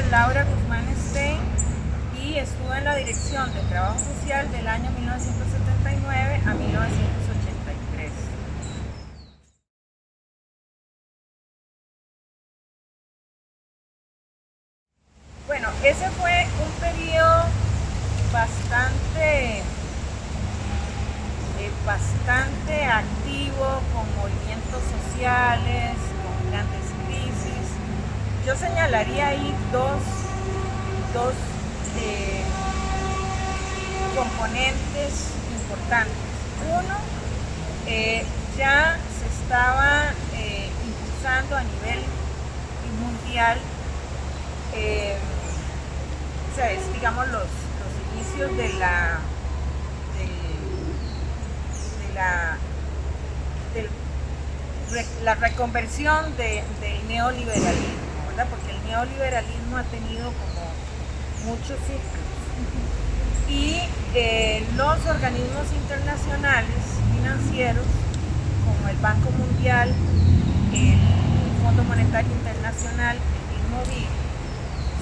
es Laura Guzmán Stein y estuve en la Dirección de Trabajo Social del año 1979 a 1983. Bueno, ese fue un periodo bastante activo, con movimientos sociales, con grandes crisis. Yo señalaría ahí dos componentes importantes. Uno, ya se estaba impulsando a nivel mundial, digamos, los inicios de la reconversión del neoliberalismo, ¿verdad? Porque el neoliberalismo ha tenido como muchos ciclos. Y los organismos internacionales financieros, como el Banco Mundial, el Fondo Monetario Internacional, el mismo BID,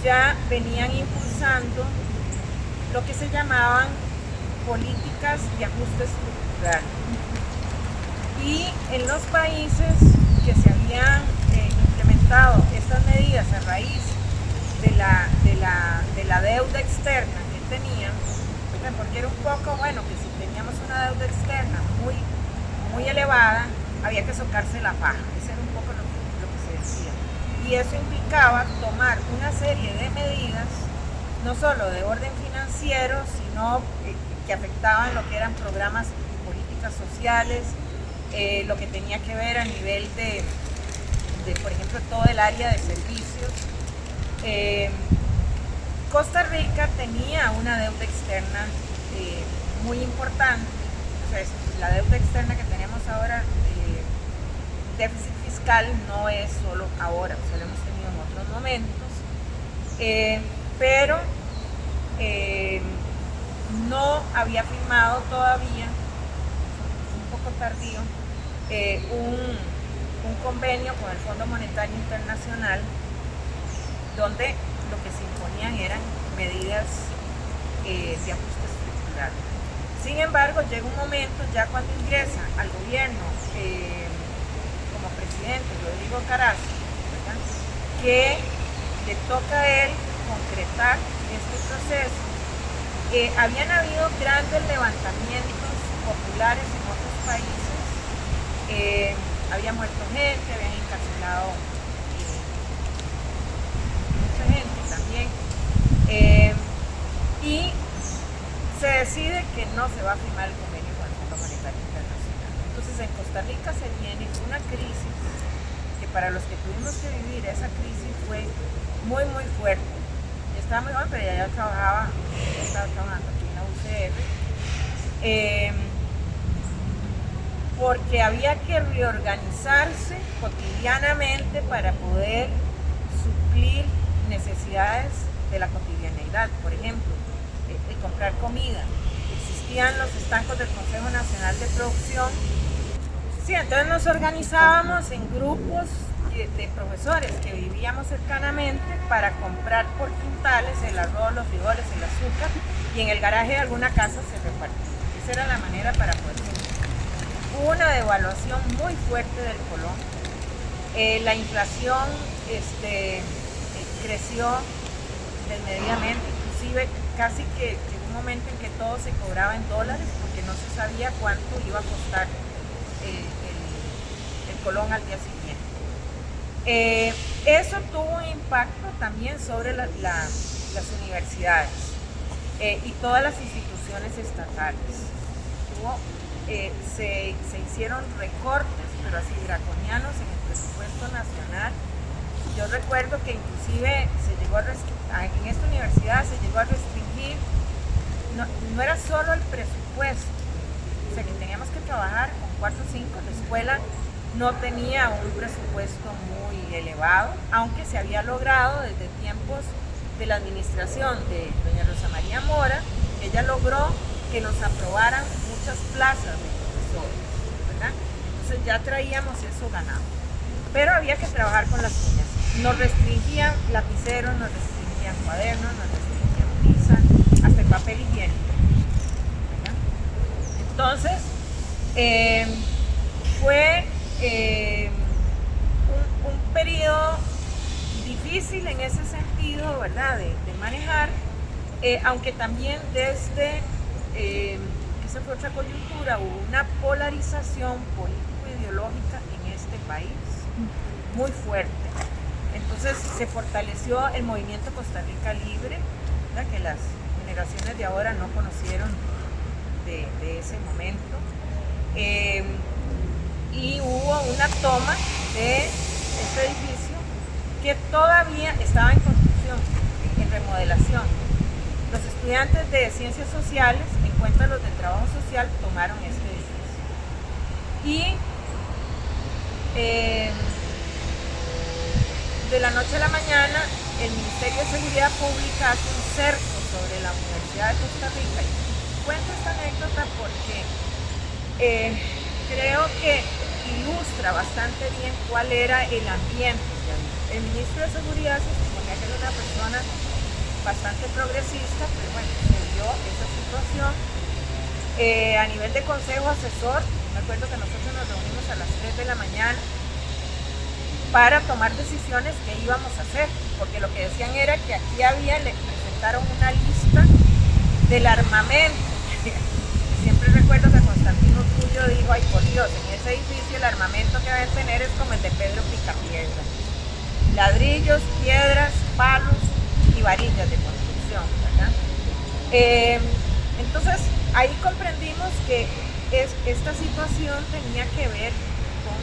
ya venían impulsando lo que se llamaban políticas de ajuste estructural. Y en los países que se habían implementado estas medidas a raíz de la deuda externa que tenían, porque era un poco, bueno, que si teníamos una deuda externa muy elevada, había que socarse la faja. Eso era un poco lo que se decía. Y eso implicaba tomar una serie de medidas, no solo de orden financiero, sino que afectaban lo que eran programas y políticas sociales, lo que tenía que ver a nivel de por ejemplo, todo el área de servicios. Costa Rica tenía una deuda externa muy importante. O sea, la deuda externa que tenemos ahora, déficit fiscal, no es solo ahora, o sea, lo hemos tenido en otros momentos, pero no había firmado todavía, un poco tardío, un convenio con el Fondo Monetario Internacional, donde lo que se imponían eran medidas de ajuste estructural. Sin embargo, llega un momento, ya cuando ingresa al gobierno como presidente Rodrigo Carazo, ¿verdad?, que le toca a él concretar este proceso. Habían habido grandes levantamientos populares en otros países, había muerto gente, habían encarcelado mucha gente también, y se decide que no se va a firmar el convenio con el Fondo Monetario Internacional. Entonces en Costa Rica se viene una crisis que, para los que tuvimos que vivir esa crisis, fue muy fuerte. Yo estaba muy joven, pero ya estaba trabajando aquí en la UCR, porque había que reorganizarse cotidianamente para poder suplir necesidades de la cotidianeidad. Por ejemplo, el comprar comida. Existían los estancos del Consejo Nacional de Producción. Sí, entonces nos organizábamos en grupos de profesores que vivíamos cercanamente para comprar por quintales el arroz, los frijoles, el azúcar, y en el garaje de alguna casa se repartía. Esa era la manera para poder vivir. Hubo una devaluación muy fuerte del colón. La inflación creció desmedidamente, inclusive casi que llegó un momento en que todo se cobraba en dólares, porque no se sabía cuánto iba a costar el colón al día siguiente. Eso tuvo un impacto también sobre las universidades y todas las instituciones estatales. Se hicieron recortes, pero así draconianos, en el presupuesto nacional. Yo recuerdo que inclusive en esta universidad se llegó a restringir, no era solo el presupuesto, o sea, que teníamos que trabajar con 4 o 5, la escuela no tenía un presupuesto muy elevado, aunque se había logrado desde tiempos de la administración de doña Rosa María Mora, ella logró que nos aprobaran muchas plazas de profesores, ¿verdad? Entonces ya traíamos eso ganado, pero había que trabajar con las uñas. Nos restringían lapiceros, nos restringían recibían cuadernos, nos recibían pizza, hasta el papel higiénico, ¿verdad? Entonces, fue un periodo difícil en ese sentido, ¿verdad? De manejar, aunque también desde, esa fue otra coyuntura, hubo una polarización político-ideológica en este país muy fuerte. Entonces se fortaleció el movimiento Costa Rica Libre, ¿verdad? Que las generaciones de ahora no conocieron de ese momento. Y hubo una toma de este edificio que todavía estaba en construcción, en remodelación. Los estudiantes de ciencias sociales, en cuenta los de trabajo social, tomaron este edificio. Y de la noche a la mañana, el Ministerio de Seguridad Pública hace un cerco sobre la Universidad de Costa Rica. Y cuento esta anécdota porque creo que ilustra bastante bien cuál era el ambiente. El ministro de Seguridad se suponía que era una persona bastante progresista, pero bueno, se dio esa situación. A nivel de consejo asesor, me acuerdo que nosotros nos reunimos a las 3 de la mañana para tomar decisiones que íbamos a hacer, porque lo que decían era que aquí le presentaron una lista del armamento. Siempre recuerdo que Constantino Tulio dijo, ay por Dios, en ese edificio el armamento que deben tener es como el de Pedro Picapiedra. Ladrillos, piedras, palos y varillas de construcción, ¿verdad? Entonces, ahí comprendimos que esta situación tenía que ver con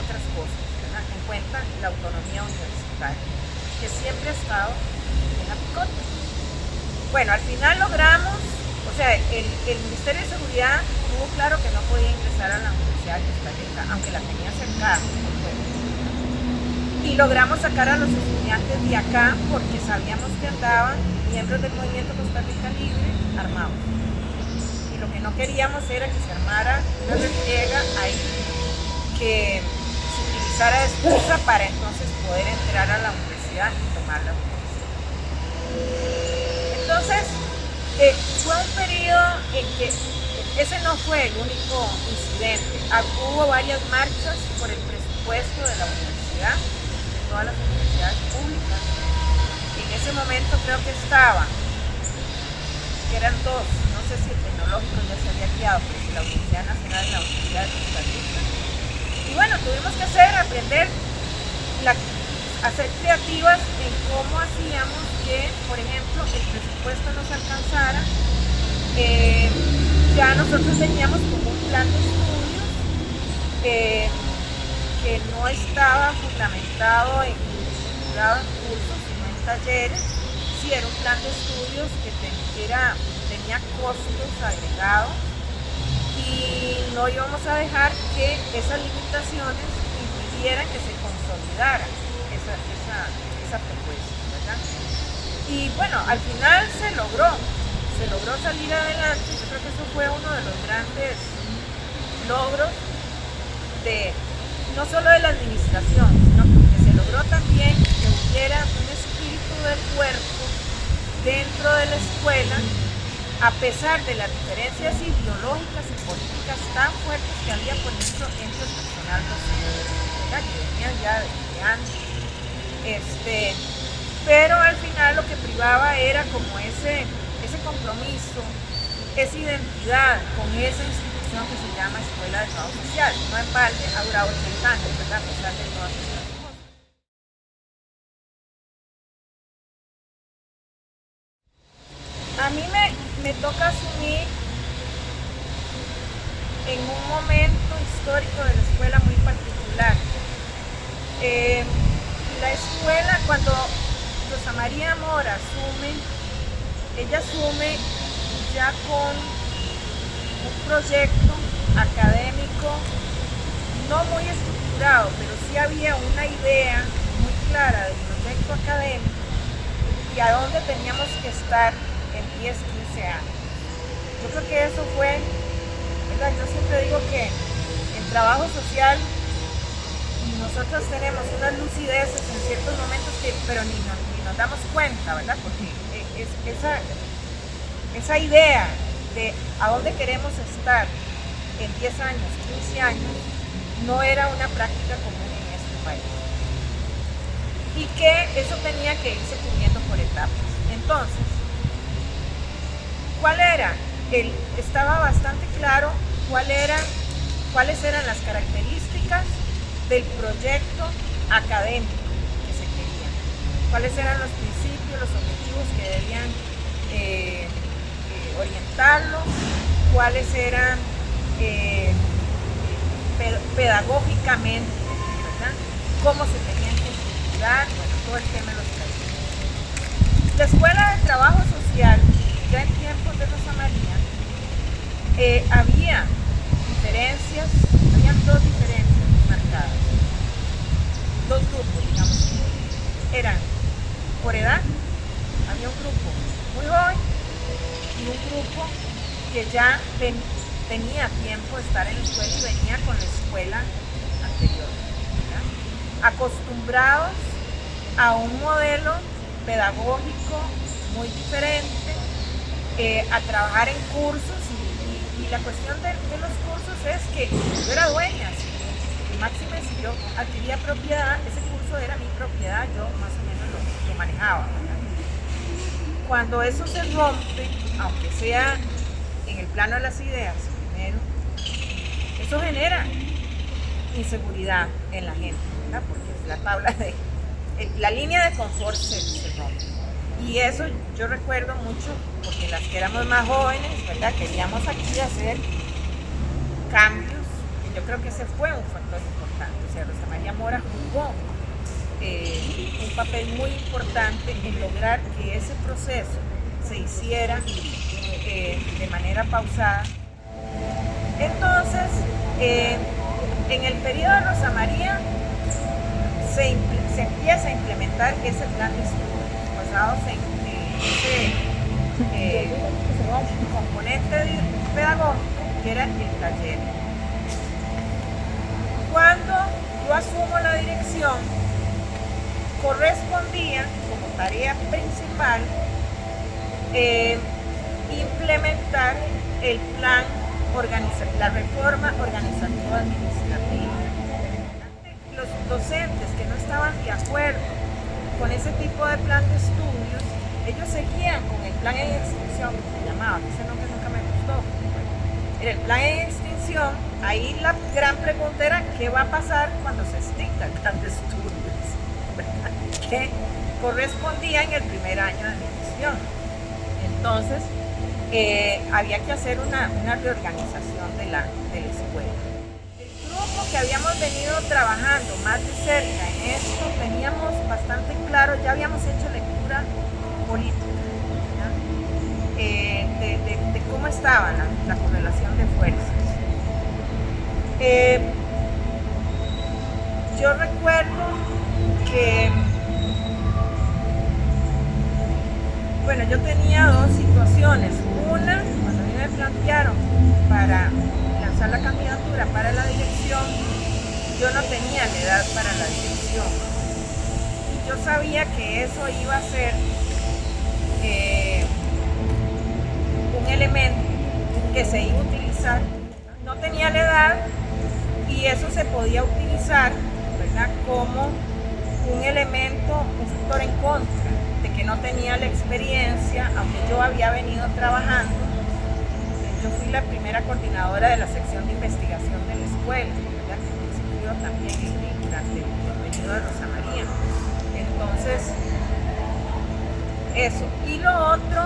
otras cosas, ¿verdad? En cuenta la autonomía universitaria, que siempre ha estado en la picota. Bueno, al final logramos, o sea, el Ministerio de Seguridad tuvo claro que no podía ingresar a la Universidad de Costa Rica, aunque la tenía cercana. Y logramos sacar a los estudiantes de acá porque sabíamos que andaban miembros del movimiento Costa Rica Libre armados. Y lo que no queríamos era que se armara una refriega ahí, que se utilizara de excusa para entonces poder entrar a la universidad y tomar la universidad. Entonces, fue un periodo en que ese no fue el único incidente. Hubo varias marchas por el presupuesto de la universidad, de todas las universidades públicas. En ese momento creo que estaban, que eran dos, no sé si el tecnológico ya se había creado, pero si la Universidad Nacional y la Universidad de Costa Rica. Y bueno, tuvimos que aprender a ser creativas en cómo hacíamos que, por ejemplo, el presupuesto nos alcanzara. Ya nosotros teníamos como un plan de estudios que no estaba fundamentado en cursos, sino en talleres. Sí, era un plan de estudios que tenía costos agregados y no íbamos a dejar que esas limitaciones impidieran que se consolidara esa propuesta, ¿verdad? Y bueno, al final se logró salir adelante. Yo creo que eso fue uno de los grandes logros no solo de la administración, sino que se logró también que hubiera un espíritu de cuerpo dentro de la escuela, a pesar de las diferencias ideológicas y políticas tan fuertes que había, por ejemplo, entre el personal docente, ¿verdad? Que venían ya de antes. Pero al final lo que privaba era como ese compromiso, esa identidad con esa institución que se llama Escuela de Trabajo Social. No en balde ha durado 80 años, ¿verdad? A pesar de todas estas cosas. A mí me toca asumir en un momento histórico de la escuela muy particular. La escuela, cuando Rosa María Mora ella asume ya con un proyecto académico no muy estructurado, pero sí había una idea muy clara del proyecto académico y a dónde teníamos que estar en 10, 15 años. Yo creo que eso fue, ¿verdad? Yo siempre digo que en trabajo social nosotros tenemos unas lucideces en ciertos momentos pero ni nos nos damos cuenta, ¿verdad? Porque esa idea de a dónde queremos estar en 10 años, 15 años, no era una práctica común en este país. Y que eso tenía que irse cubriendo por etapas. Entonces, estaba bastante claro cuáles eran las características del proyecto académico que se quería, cuáles eran los principios, los objetivos que debían orientarlo, cuáles eran pedagógicamente, ¿verdad? Cómo se tenían que estructurar, bueno, todo el tema de los talleres. La Escuela de Trabajo Social, ya en tiempos de Rosa María, habían dos diferencias marcadas, dos grupos, digamos, eran por edad, había un grupo muy joven y un grupo que ya tenía tiempo de estar en la escuela y venía con la escuela anterior, ¿verdad? Acostumbrados a un modelo pedagógico muy diferente, a trabajar en cursos y la cuestión de los cursos es que yo era dueña, y máxime si yo adquiría propiedad, ese curso era mi propiedad, yo más o menos lo manejaba, ¿verdad? Cuando eso se rompe, aunque sea en el plano de las ideas primero, eso genera inseguridad en la gente, ¿verdad? Porque la línea de confort se rompe. Y eso yo recuerdo mucho, porque las que éramos más jóvenes, ¿verdad? Queríamos aquí hacer cambios, y yo creo que ese fue un factor importante. O sea, Rosa María Mora jugó un papel muy importante en lograr que ese proceso se hiciera de manera pausada. Entonces, en el periodo de Rosa María se empieza a implementar ese plan de estudios basados en ese componente pedagógico que era el taller. Cuando yo asumo la dirección, correspondía como tarea principal implementar el plan la reforma organizativa administrativa. Los docentes que no estaban de acuerdo con ese tipo de plan de estudios, ellos seguían con el plan en extinción, que se llamaba, ese nombre nunca me gustó. Era el plan en extinción, ahí la gran pregunta era ¿qué va a pasar cuando se extinga el plan de estudios? ¿Verdad? Que correspondía en el primer año de mi gestión. Entonces, había que hacer una reorganización de la escuela. El grupo que habíamos venido trabajando más de cerca en esto, teníamos bastante claro, ya habíamos hecho lectura política, de cómo estaba la correlación de fuerzas. Yo recuerdo que, bueno, yo tenía dos situaciones. Una, cuando a mí me plantearon para lanzar la candidatura para la dirección, yo no tenía la edad para la dirección. Y yo sabía que eso iba a ser un elemento que se iba a utilizar. No tenía la edad y eso se podía utilizar, ¿verdad?, como un elemento, un factor en contra, de que no tenía la experiencia, aunque yo había venido trabajando. Yo fui la primera coordinadora de la sección de investigación de la escuela, ¿verdad?, que se estudió también durante el periodo de Rosa María. Entonces, eso. Y lo otro,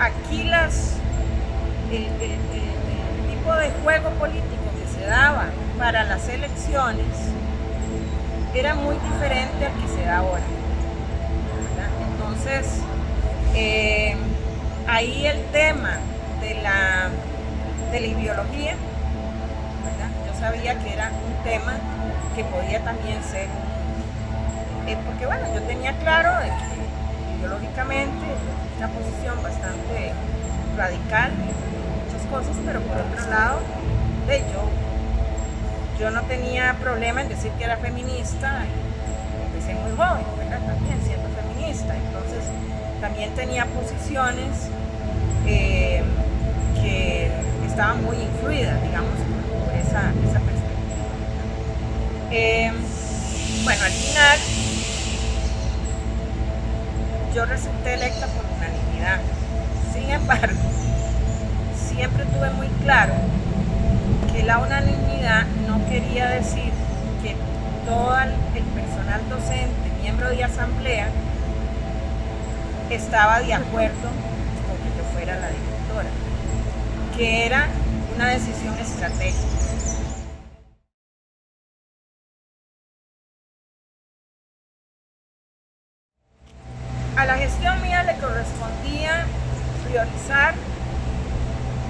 aquí el tipo de juego político que se daba para las elecciones era muy diferente al que se da ahora, ¿verdad? Entonces, ahí el tema de la ideología, ¿verdad?, yo sabía que era un tema que podía también ser, porque bueno, yo tenía claro de que ideológicamente una posición bastante radical en muchas cosas, pero por otro lado, yo no tenía problema en decir que era feminista, en empecé muy joven, ¿verdad? También siendo feminista, entonces también tenía posiciones que estaban muy influidas, digamos, por esa perspectiva. Bueno, al final yo resulté electa por unanimidad. Sin embargo, siempre tuve muy claro que la unanimidad no quería decir que todo el personal docente, miembro de asamblea, estaba de acuerdo con que yo fuera la directora, que era una decisión estratégica. A la gestión mía le correspondía priorizar,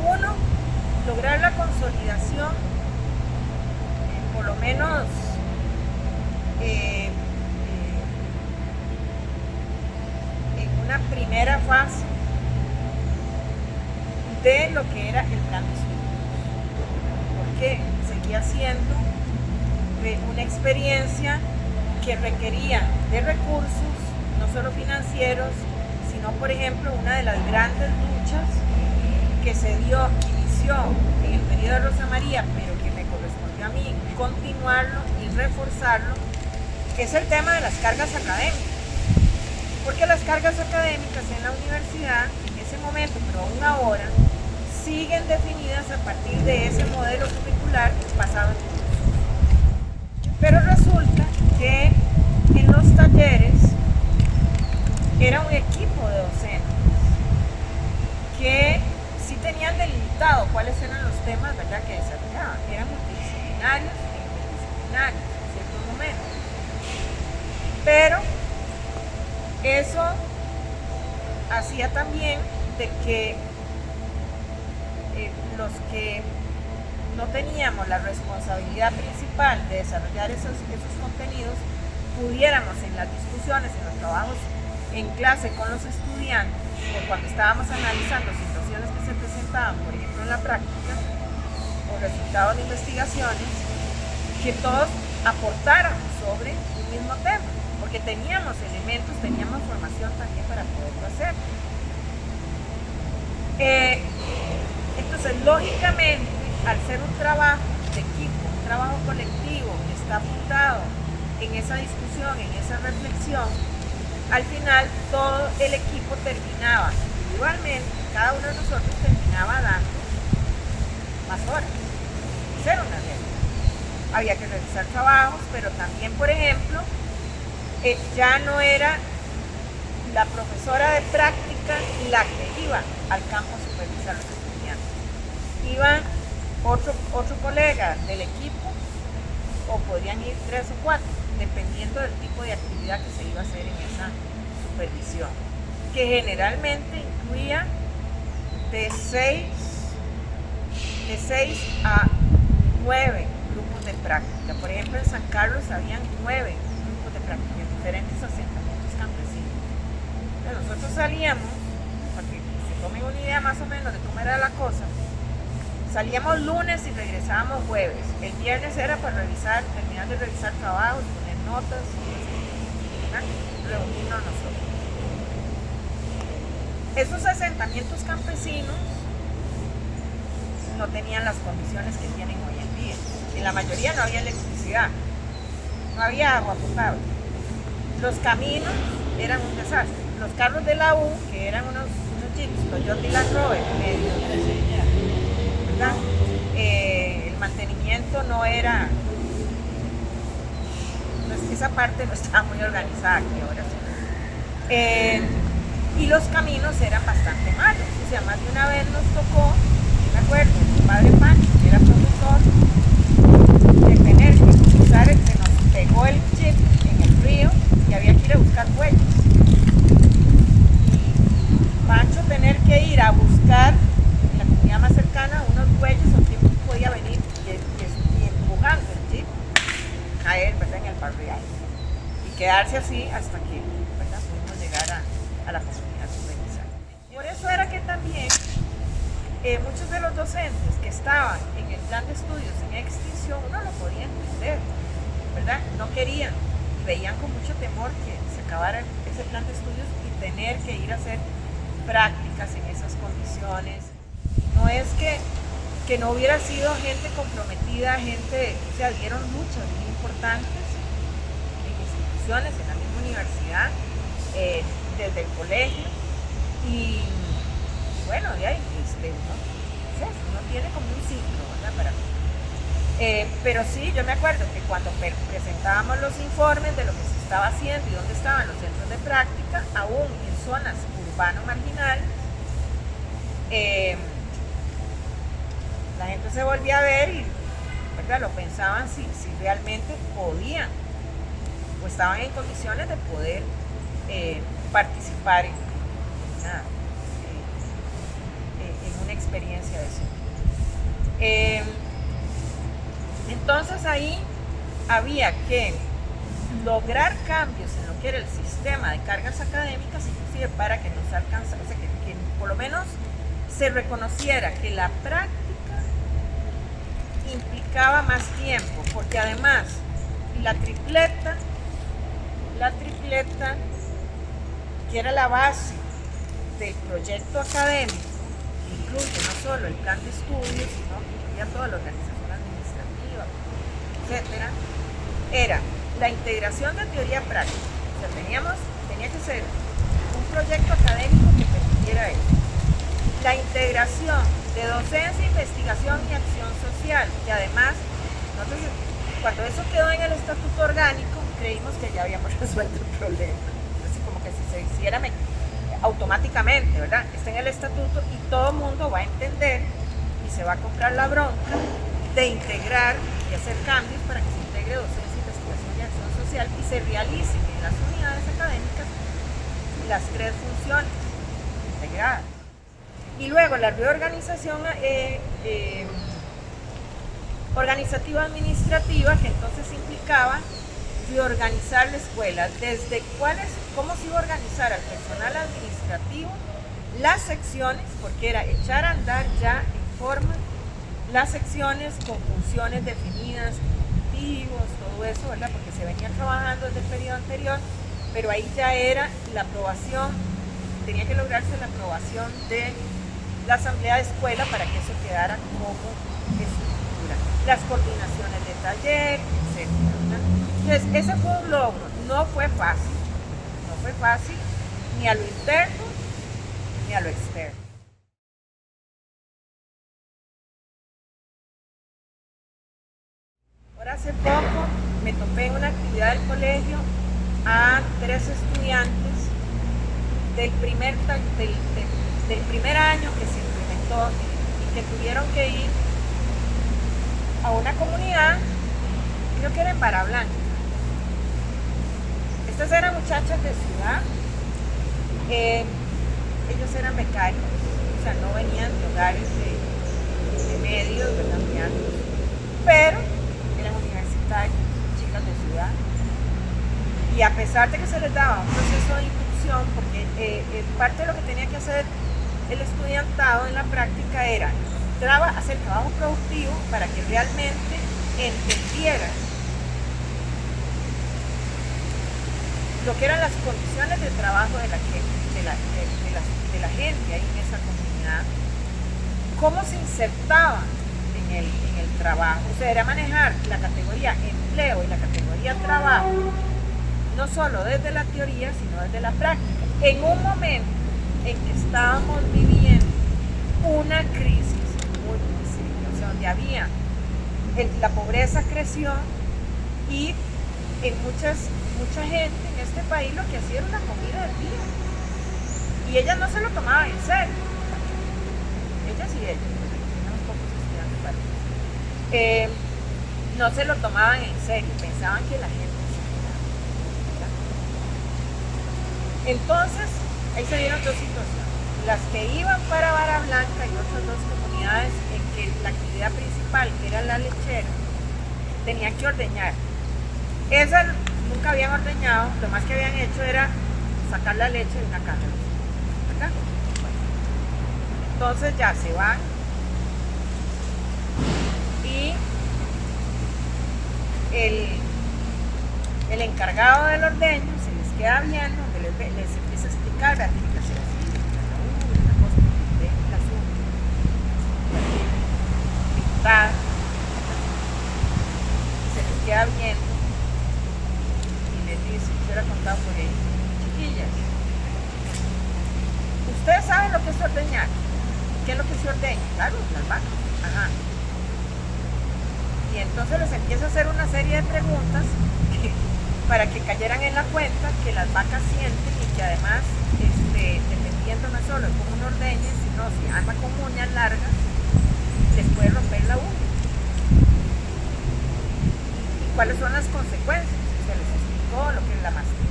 uno, lograr la consolidación, por lo menos en una primera fase de lo que era el plan de estudios, porque seguía siendo una experiencia que requería de recursos, no solo financieros, sino, por ejemplo, una de las grandes luchas que se inició en el periodo de Rosa María, pero que me correspondió a mí continuarlo y reforzarlo, es el tema de las cargas académicas. Porque las cargas académicas en la universidad, en ese momento, pero aún ahora, siguen definidas a partir de ese modelo curricular basado en cursos. Pero resulta que en los talleres era un equipo de docentes que sí tenían delimitado cuáles eran los temas, ¿verdad?, que desarrollaban. Eran multidisciplinarios e interdisciplinarios en ciertos momentos. Pero eso hacía también de que los que no teníamos la responsabilidad principal de desarrollar esos contenidos, pudiéramos en las discusiones, en los trabajos en clase con los estudiantes, o cuando estábamos analizando situaciones que se presentaban, por ejemplo en la práctica, o resultados de investigaciones, que todos aportáramos sobre un mismo tema, porque teníamos elementos, teníamos formación también para poderlo hacer. Entonces, lógicamente, al ser un trabajo de equipo, un trabajo colectivo que está fundado en esa discusión, en esa reflexión, al final todo el equipo terminaba individualmente, cada uno de nosotros terminaba dando más horas. Era una realidad. Había que realizar trabajos, pero también, por ejemplo, ya no era la profesora de práctica la que iba al campo a supervisar a los estudiantes. Iban otro colega del equipo, o podrían ir 3 o 4, dependiendo del tipo de actividad que se iba a hacer en esa supervisión, que generalmente incluía de 6 a 9 grupos de práctica. Por ejemplo, en San Carlos habían 9 grupos de práctica en diferentes asentamientos campesinos. Entonces, nosotros salíamos, para que se tomen una idea más o menos de cómo era la cosa, salíamos lunes y regresábamos jueves. El viernes era para terminar de revisar trabajos, poner notas, reunirnos nosotros. Esos asentamientos campesinos no tenían las condiciones que tienen hoy en día. En la mayoría no había electricidad, no había agua potable. Los caminos eran un desastre. Los carros de la U, que eran unos jeeps, Toyota y Land Rover, ¿verdad? El mantenimiento no era, esa parte no estaba muy organizada aquí ahora sí. Y los caminos eran bastante malos, o sea, más de una vez nos tocó, me acuerdo, mi padre Pancho, que era profesor, de tener que cruzar, se nos pegó el jeep en el río y había que ir a buscar huellas. Y Pancho tener que ir a buscar en la comunidad más cercana unos huellas, el jeep podía venir y empujando el jeep, caer, ¿verdad?, en el barrial. Y quedarse así hasta que, ¿verdad?, pudimos llegar a la comunidad supervisada. Por eso era que también muchos de los docentes que estaban en el plan de estudios en extinción no lo podían entender, ¿verdad? No querían veían con mucho temor que se acabara ese plan de estudios y tener que ir a hacer prácticas en esas condiciones. No es que no hubiera sido gente comprometida, gente, o sea, dieron luchas muy importantes en instituciones, en la misma universidad, desde el colegio, y bueno, de ahí, uno tiene como un ciclo, ¿verdad? Pero sí, yo me acuerdo que cuando presentábamos los informes de lo que se estaba haciendo y dónde estaban los centros de práctica, aún en zonas urbano-marginales, la gente se volvía a ver y, ¿verdad?, lo pensaban si realmente podían o estaban en condiciones de poder participar en una experiencia de eso. Entonces ahí había que lograr cambios en lo que era el sistema de cargas académicas, inclusive para que no se alcanzara, o sea, que por lo menos se reconociera que la práctica implicaba más tiempo, porque además la tripleta, que era la base del proyecto académico, incluye no solo el plan de estudios, sino que incluía toda la organización administrativa, etcétera, era la integración de teoría práctica. O sea, tenía que ser un proyecto académico que permitiera eso. La integración de docencia, investigación y acción social, que además, nosotros, cuando eso quedó en el estatuto orgánico, creímos que ya habíamos resuelto el problema. Así como que si se hiciera automáticamente, ¿verdad? Está en el estatuto y todo el mundo va a entender y se va a comprar la bronca de integrar y hacer cambios para que se integre docencia, investigación y acción social y se realicen en las unidades académicas las 3 funciones integradas. Y luego la reorganización organizativa administrativa, que entonces implicaba reorganizar la escuela, desde cómo se iba a organizar al personal administrativo, las secciones, porque era echar a andar ya en forma las secciones con funciones definidas, ejecutivos, todo eso, ¿verdad? Porque se venía trabajando desde el periodo anterior, pero ahí ya era la aprobación, tenía que lograrse la aprobación de la asamblea de escuela para que eso quedara como estructura, las coordinaciones de taller, etc. Entonces, ese fue un logro, no fue fácil ni a lo interno ni a lo externo. Ahora hace poco me topé en una actividad del colegio a 3 estudiantes del primer año que se implementó y que tuvieron que ir a una comunidad, creo que era en Barra Blanca. Estas eran muchachas de ciudad, ellos eran becarios, o sea, no venían de hogares de medios, ¿verdad?, muy altos, pero eran universitarios, chicas de ciudad. Y a pesar de que se les daba un proceso de inducción, porque parte de lo que tenía que hacer el estudiantado en la práctica era hacer trabajo productivo para que realmente entendieran lo que eran las condiciones de trabajo de la gente ahí en esa comunidad, cómo se insertaban en el trabajo. O sea, era manejar la categoría empleo y la categoría trabajo, no solo desde la teoría, sino desde la práctica, en un momento en que estábamos viviendo una crisis muy seria, o sea, donde la pobreza creció y en mucha gente en este país lo que hacía era una comida del día. Y ellas no se lo tomaban en serio. Ellas y ellos, porque tenemos pocos estudiantes para no se lo tomaban en serio, pensaban que la gente se quedaba. Entonces, ahí se dieron 2 situaciones. Las que iban para Barra Blanca y otras 2 comunidades en que la actividad principal, que era la lechera, tenían que ordeñar. Esas nunca habían ordeñado, lo más que habían hecho era sacar la leche de una caja. ¿Acá? Bueno. Entonces ya se van y El encargado del ordeño se les queda viendo, les empieza a explicar, vea, tiene que hacer así, una cosa de las uñas, pintar, se les queda viendo y les dice, yo era contado por ellos, chiquillas, ustedes saben lo que es ordeñar. ¿Qué es lo que se ordeña? Claro, las vacas. Ajá. Y entonces les empieza a hacer una serie de preguntas para que cayeran en la cuenta que las vacas sienten y que además, dependiendo no solo de cómo uno ordeñe, sino si anda con uñas largas, les puede romper la uña. ¿Y cuáles son las consecuencias? Se les explicó lo que es la mastitis.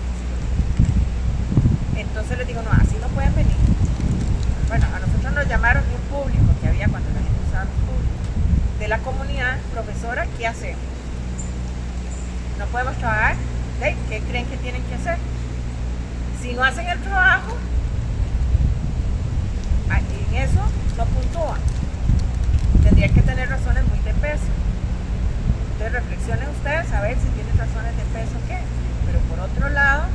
Entonces les digo, no, así no pueden venir. Bueno, a nosotros nos llamaron de un público que había cuando la gente usaba los públicos, de la comunidad, profesora, ¿qué hacemos? No podemos trabajar, ¿sí? ¿Qué creen que tienen que hacer? Si no hacen el trabajo, en eso no puntúan. Tendrían que tener razones muy de peso. Entonces reflexionen ustedes a ver si tienen razones de peso o qué. Pero por otro lado,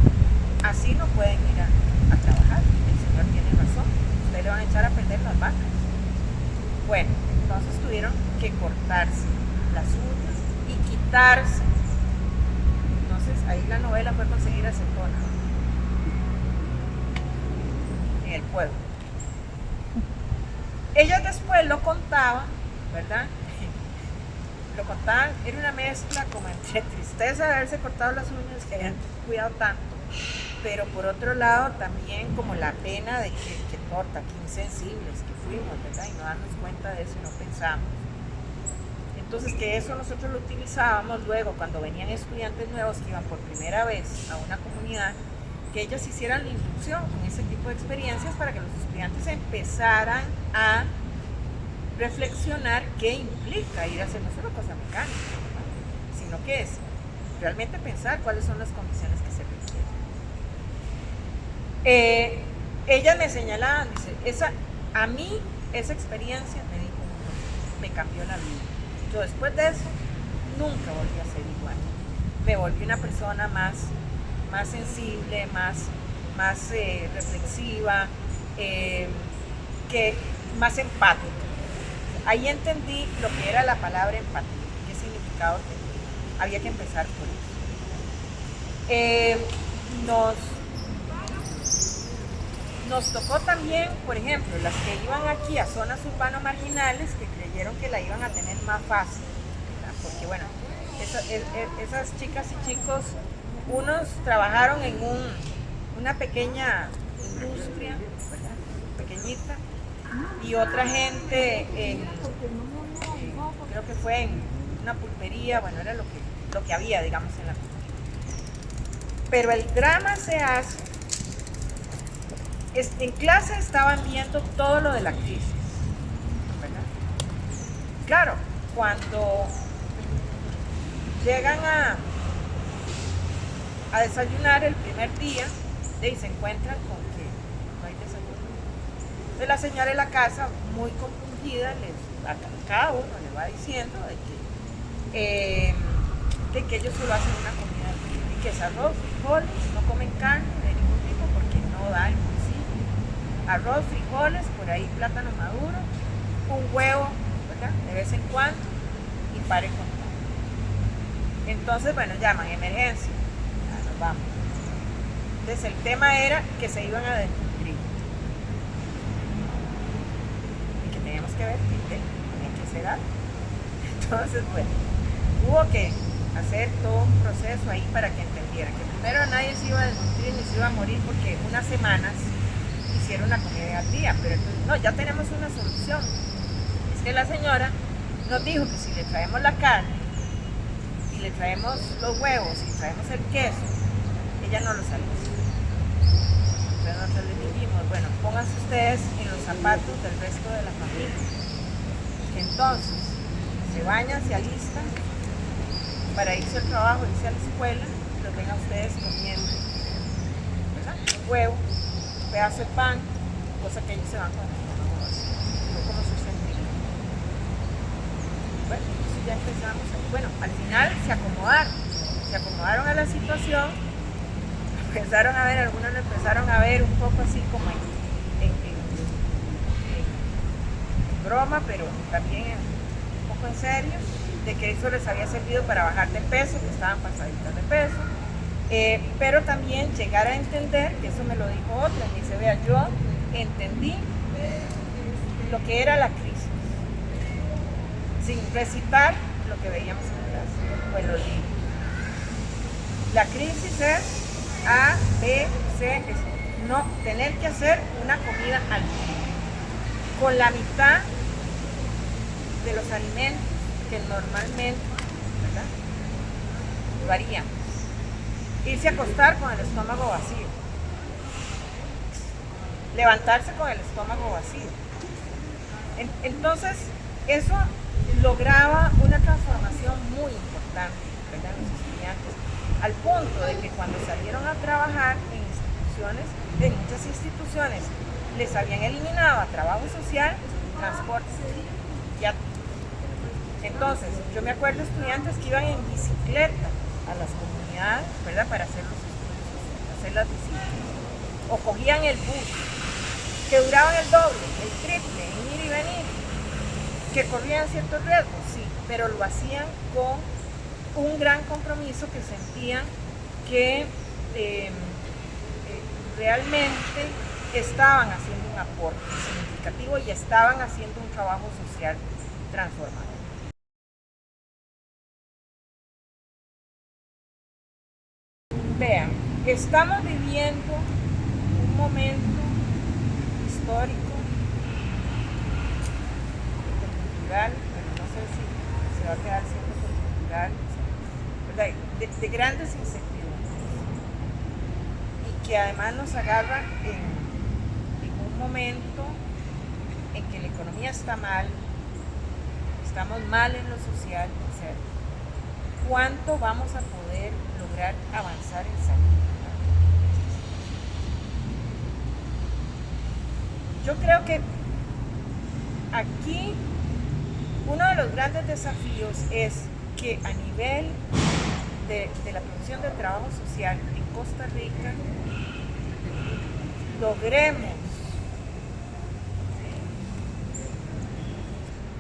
así no pueden ir a trabajar. El señor tiene razón. Ustedes le van a echar a perder las vacas. Bueno, entonces tuvieron que cortarse las uñas y quitarse. Entonces ahí la novela fue conseguir acetona en el pueblo. Ellas después lo contaban, ¿verdad? Lo contaban, era una mezcla como entre tristeza de haberse cortado las uñas, que habían cuidado tanto, pero por otro lado también como la pena de que torta, que insensibles que fuimos, ¿verdad? Y no darnos cuenta de eso y no pensamos. Entonces que eso nosotros lo utilizábamos luego cuando venían estudiantes nuevos que iban por primera vez a una comunidad, que ellos hicieran la inducción con ese tipo de experiencias para que los estudiantes empezaran a reflexionar qué implica ir a hacer no solo cosa mecánica, ¿no? Sino que es realmente pensar cuáles son las condiciones que se requieren. Ellas me señalaban, dice, a mí esa experiencia me dijo, me cambió la vida. Yo después de eso nunca volví a ser igual. Me volví una persona más sensible, más reflexiva, más empática. Ahí entendí lo que era la palabra empatía, qué significado tenía. Había que empezar por eso. Nos tocó también, por ejemplo, las que iban aquí a zonas urbanas marginales que creyeron que la iban a tener más fácil, ¿verdad? Porque bueno, esas chicas y chicos, unos trabajaron en una pequeña industria, ¿verdad? Pequeñita, y otra gente creo que fue en una pulpería, bueno, era lo que había, digamos, en la pulpería. Pero el drama se hace, en clase estaban viendo todo lo de la crisis, ¿verdad? Claro, cuando llegan a desayunar el primer día, y se encuentran con que no hay desayuno. Entonces la señora de la casa, muy compungida, a cada uno le va diciendo de que ellos solo hacen una comida y que es arroz, frijoles, no comen carne de ningún tipo porque no da el bolsillo. Arroz, frijoles, por ahí plátano maduro, un huevo, ¿verdad? De vez en cuando y pare con todo. Entonces, bueno, llaman emergencia. Ya nos vamos. Entonces el tema era que se iban a desnutrir y que teníamos que ver qué tenía que hacer algo. Entonces, bueno, hubo que hacer todo un proceso ahí para que entendieran que primero nadie se iba a desnutrir ni se iba a morir porque unas semanas hicieron la comida al día, pero entonces, no, ya tenemos una solución. Es que la señora nos dijo que si le traemos la carne y le traemos los huevos y traemos el queso, ella no los almacena. Entonces nosotros les dijimos, bueno, pónganse ustedes en los zapatos del resto de la familia, que entonces se bañan, se alistan para irse al trabajo, irse a la escuela, y los ven a ustedes comiendo, ¿verdad? Un huevo, un pedazo de pan, cosa que ellos se van con el estómago vacío, no como sus sentidos. Bueno, entonces ya empezamos, bueno, al final se acomodaron, se acomodaron a la situación, empezaron a ver, algunos lo empezaron a ver un poco así como en broma, pero también un poco en serio, de que eso les había servido para bajar de peso, que estaban pasaditas de peso, pero también llegar a entender, que eso me lo dijo otra, me dice, vea, yo entendí lo que era la crisis, sin recitar lo que veíamos en clase o en los libros. La crisis es A, B, C, es no tener que hacer una comida al día, con la mitad de los alimentos que normalmente, ¿verdad?, lo haríamos. Irse a acostar con el estómago vacío, levantarse con el estómago vacío. Entonces, eso lograba una transformación muy importante, ¿verdad?, en los estudiantes, al punto de que cuando salieron a trabajar en muchas instituciones, les habían eliminado a trabajo social, transporte. Ya. Entonces, yo me acuerdo de estudiantes que iban en bicicleta a las comunidades, ¿verdad?, para hacer los estudios, hacer las visitas. O cogían el bus, que duraban el doble, el triple, en ir y venir, que corrían ciertos riesgos, sí, pero lo hacían con un gran compromiso, que sentían que realmente estaban haciendo un aporte significativo y estaban haciendo un trabajo social transformador. Vean, estamos viviendo un momento histórico, cultural, pero no sé si se va a quedar siendo cultural, de grandes incertidumbres, y que además nos agarra en un momento en que la economía está mal, estamos mal en lo social, o sea, ¿cuánto vamos a poder lograr avanzar en salir? Yo creo que aquí uno de los grandes desafíos es que a nivel de la producción de trabajo social en Costa Rica logremos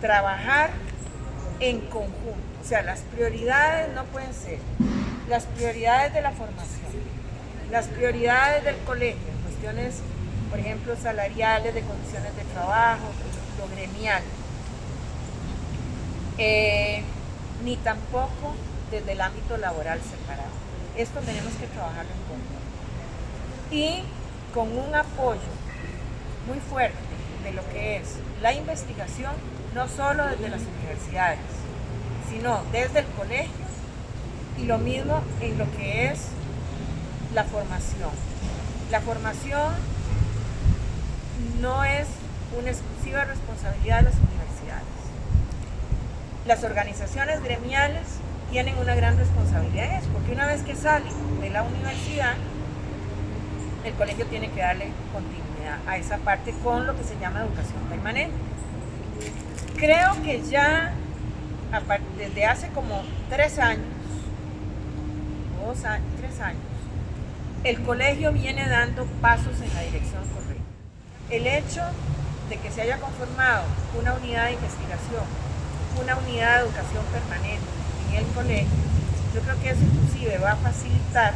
trabajar en conjunto. O sea, las prioridades no pueden ser las prioridades de la formación, las prioridades del colegio, en cuestiones, por ejemplo, salariales, de condiciones de trabajo, lo gremial, ni tampoco desde el ámbito laboral separado. Esto tenemos que trabajarlo en conjunto. Y con un apoyo muy fuerte de lo que es la investigación, no solo desde las universidades, sino desde el colegio, y lo mismo en lo que es la formación. La formación no es una exclusiva responsabilidad de las universidades. Las organizaciones gremiales tienen una gran responsabilidad en eso, porque una vez que salen de la universidad, el colegio tiene que darle continuidad a esa parte con lo que se llama educación permanente. Creo que ya desde hace como 3 años, 3 años, el colegio viene dando pasos en la dirección correcta. El hecho de que se haya conformado una unidad de investigación, una unidad de educación permanente en el colegio, yo creo que eso inclusive va a facilitar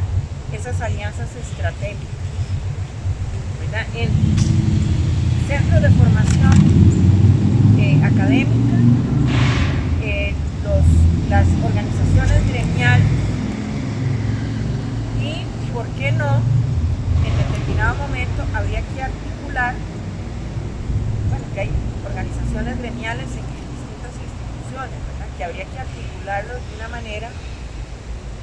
esas alianzas estratégicas, ¿verdad?, en centros de formación académica, las organizaciones gremiales, y, ¿por qué no?, en determinado momento habría que articular, bueno, que hay organizaciones gremiales en distintas instituciones, ¿verdad?, que habría que articularlo de una manera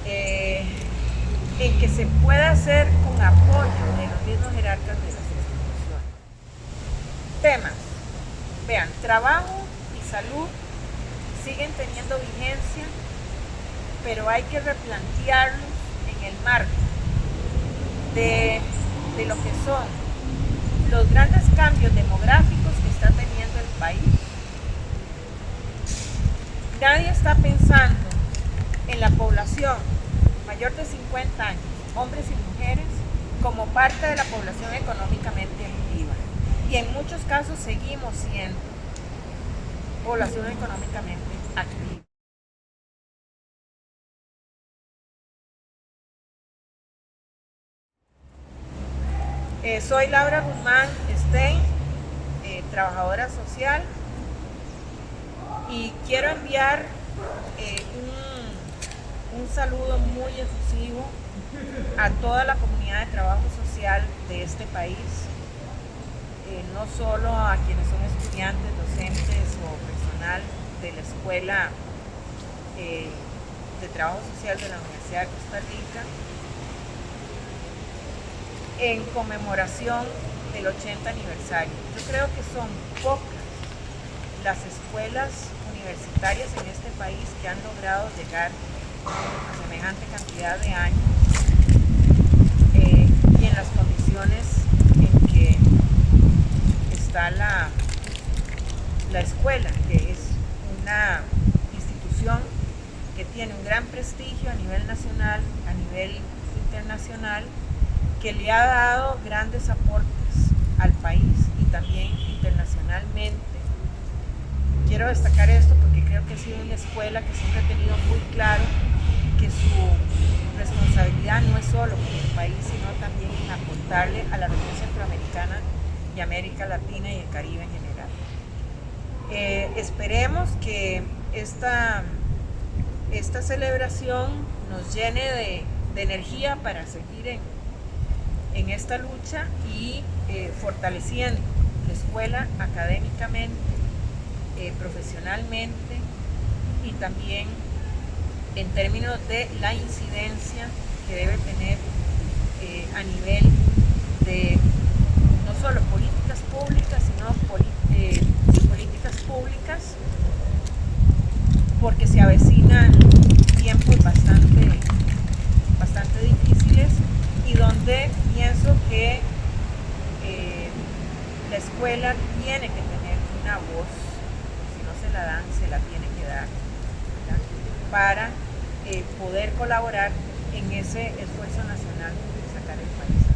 en que se pueda hacer con apoyo de los mismos jerarcas de las instituciones. Temas, vean, trabajo y salud siguen teniendo vigencia, pero hay que replantearlos en el marco de lo que son los grandes cambios demográficos que está teniendo el país. Nadie está pensando en la población mayor de 50 años, hombres y mujeres, como parte de la población económicamente activa. Y en muchos casos seguimos siendo población económicamente activa. Soy Laura Guzmán Stein, trabajadora social, y quiero enviar un saludo muy efusivo a toda la comunidad de trabajo social de este país, no solo a quienes son estudiantes, docentes o personal de la Escuela de Trabajo Social de la Universidad de Costa Rica, en conmemoración del 80 aniversario. Yo creo que son pocas las escuelas universitarias en este país que han logrado llegar a semejante cantidad de años y en las condiciones en que está la escuela, que es una institución que tiene un gran prestigio a nivel nacional, a nivel internacional, que le ha dado grandes aportes al país y también internacionalmente. Quiero destacar esto porque creo que ha sido una escuela que siempre ha tenido muy claro que su responsabilidad no es solo con el país, sino también en aportarle a la región centroamericana y América Latina y el Caribe en general. Esperemos que esta celebración nos llene de energía para seguir en esta lucha y fortaleciendo la escuela académicamente, profesionalmente y también en términos de la incidencia que debe tener a nivel de no solo políticas públicas, sino políticas públicas, porque se avecinan tiempos bastante difíciles y donde pienso que la escuela tiene que tener una voz, si no se la dan, se la tiene que dar, ¿verdad?, para poder colaborar en ese esfuerzo nacional de sacar el país.